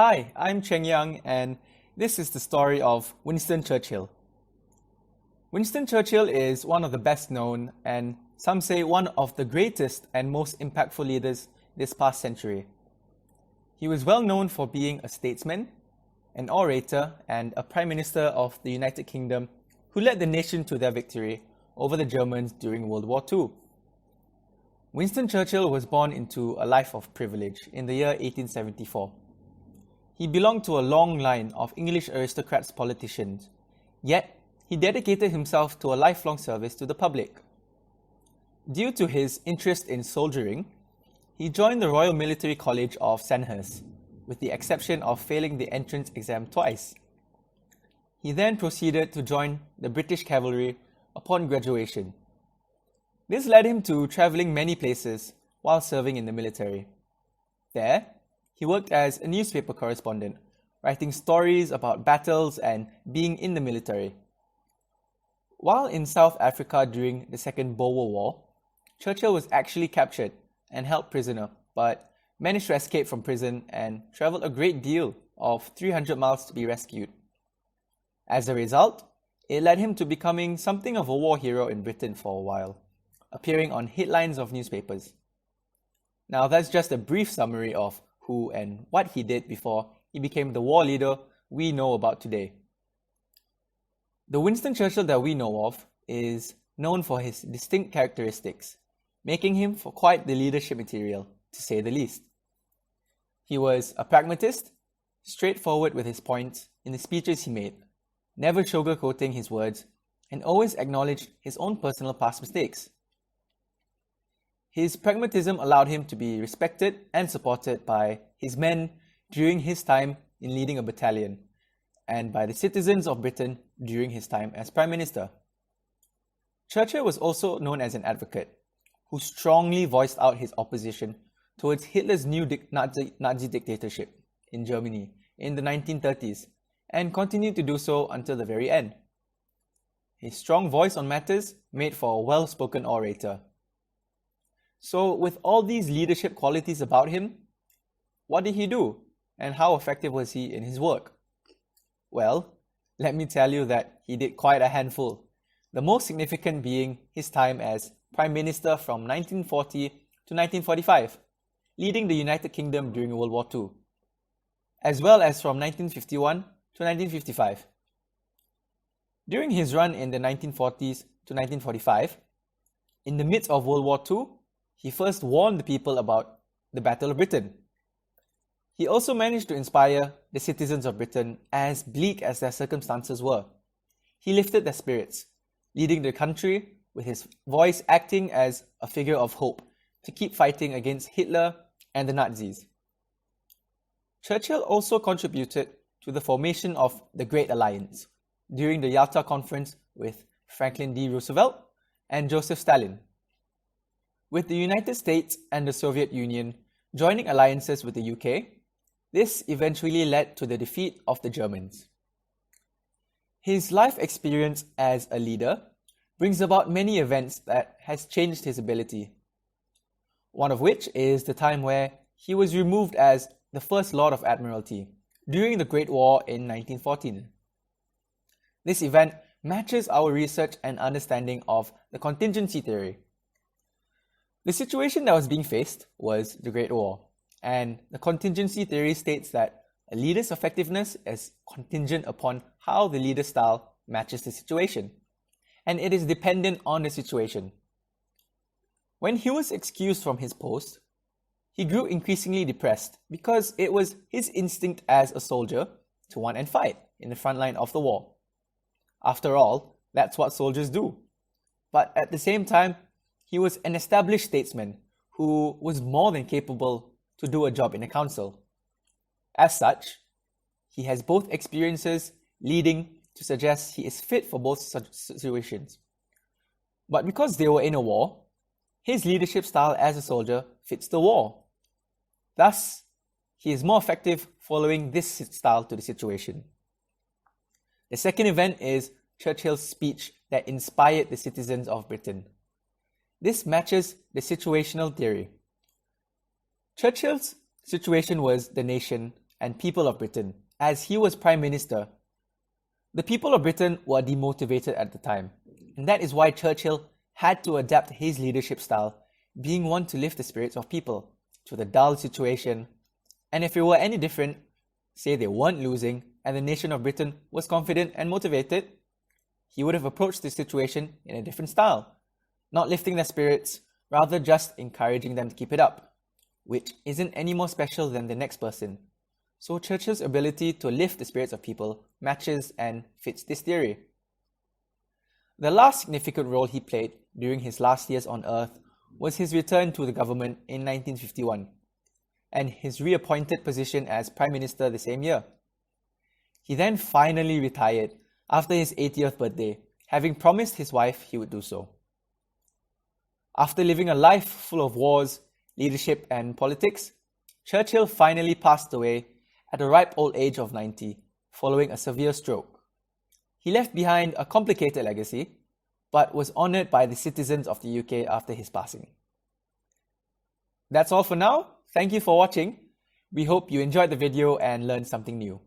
Hi, I'm Cheng Yang, and this is the story of Winston Churchill. Winston Churchill is one of the best known, and some say one of the greatest and most impactful leaders this past century. He was well known for being a statesman, an orator, and a Prime Minister of the United Kingdom who led the nation to their victory over the Germans during World War II. Winston Churchill was born into a life of privilege in the year 1874. He belonged to a long line of English aristocrats politicians, yet he dedicated himself to a lifelong service to the public. Due to his interest in soldiering, he joined the Royal Military College of Sandhurst, with the exception of failing the entrance exam twice. He then proceeded to join the British Cavalry upon graduation. This led him to travelling many places while serving in the military. There, he worked as a newspaper correspondent, writing stories about battles and being in the military. While in South Africa during the Second Boer War, Churchill was actually captured and held prisoner, but managed to escape from prison and travelled a great deal of 300 miles to be rescued. As a result, it led him to becoming something of a war hero in Britain for a while, appearing on headlines of newspapers. Now that's just a brief summary of who and what he did before he became the war leader we know about today. The Winston Churchill that we know of is known for his distinct characteristics, making him for quite the leadership material, to say the least. He was a pragmatist, straightforward with his points in the speeches he made, never sugarcoating his words, and always acknowledged his own personal past mistakes. His pragmatism allowed him to be respected and supported by his men during his time in leading a battalion, and by the citizens of Britain during his time as Prime Minister. Churchill was also known as an advocate, who strongly voiced out his opposition towards Hitler's new Nazi dictatorship in Germany in the 1930s, and continued to do so until the very end. His strong voice on matters made for a well-spoken orator. So, with all these leadership qualities about him, what did he do, and how effective was he in his work? Well, let me tell you that he did quite a handful, the most significant being his time as Prime Minister from 1940 to 1945, leading the United Kingdom during World War II, as well as from 1951 to 1955. During his run in the 1940s to 1945, in the midst of World War II, he first warned the people about the Battle of Britain. He also managed to inspire the citizens of Britain, as bleak as their circumstances were. He lifted their spirits, leading the country with his voice acting as a figure of hope to keep fighting against Hitler and the Nazis. Churchill also contributed to the formation of the Great Alliance during the Yalta Conference with Franklin D. Roosevelt and Joseph Stalin. With the United States and the Soviet Union joining alliances with the UK, this eventually led to the defeat of the Germans. His life experience as a leader brings about many events that has changed his ability. One of which is the time where he was removed as the First Lord of Admiralty during the Great War in 1914. This event matches our research and understanding of the contingency theory. The situation that was being faced was the Great War, and the contingency theory states that a leader's effectiveness is contingent upon how the leader's style matches the situation, and it is dependent on the situation. When he was excused from his post, he grew increasingly depressed because it was his instinct as a soldier to want and fight in the front line of the war. After all, that's what soldiers do. But at the same time, he was an established statesman who was more than capable to do a job in a council. As such, he has both experiences leading to suggest he is fit for both such situations. But because they were in a war, his leadership style as a soldier fits the war. Thus, he is more effective following this style to the situation. The second event is Churchill's speech that inspired the citizens of Britain. This matches the situational theory. Churchill's situation was the nation and people of Britain, as he was Prime Minister. The people of Britain were demotivated at the time, and that is why Churchill had to adapt his leadership style, being one to lift the spirits of people, to the dull situation. And if it were any different, say they weren't losing and the nation of Britain was confident and motivated, he would have approached the situation in a different style, not lifting their spirits, rather just encouraging them to keep it up, which isn't any more special than the next person. So Churchill's ability to lift the spirits of people matches and fits this theory. The last significant role he played during his last years on Earth was his return to the government in 1951, and his reappointed position as Prime Minister the same year. He then finally retired after his 80th birthday, having promised his wife he would do so. After living a life full of wars, leadership and politics, Churchill finally passed away at a ripe old age of 90, following a severe stroke. He left behind a complicated legacy, but was honoured by the citizens of the UK after his passing. That's all for now. Thank you for watching. We hope you enjoyed the video and learned something new.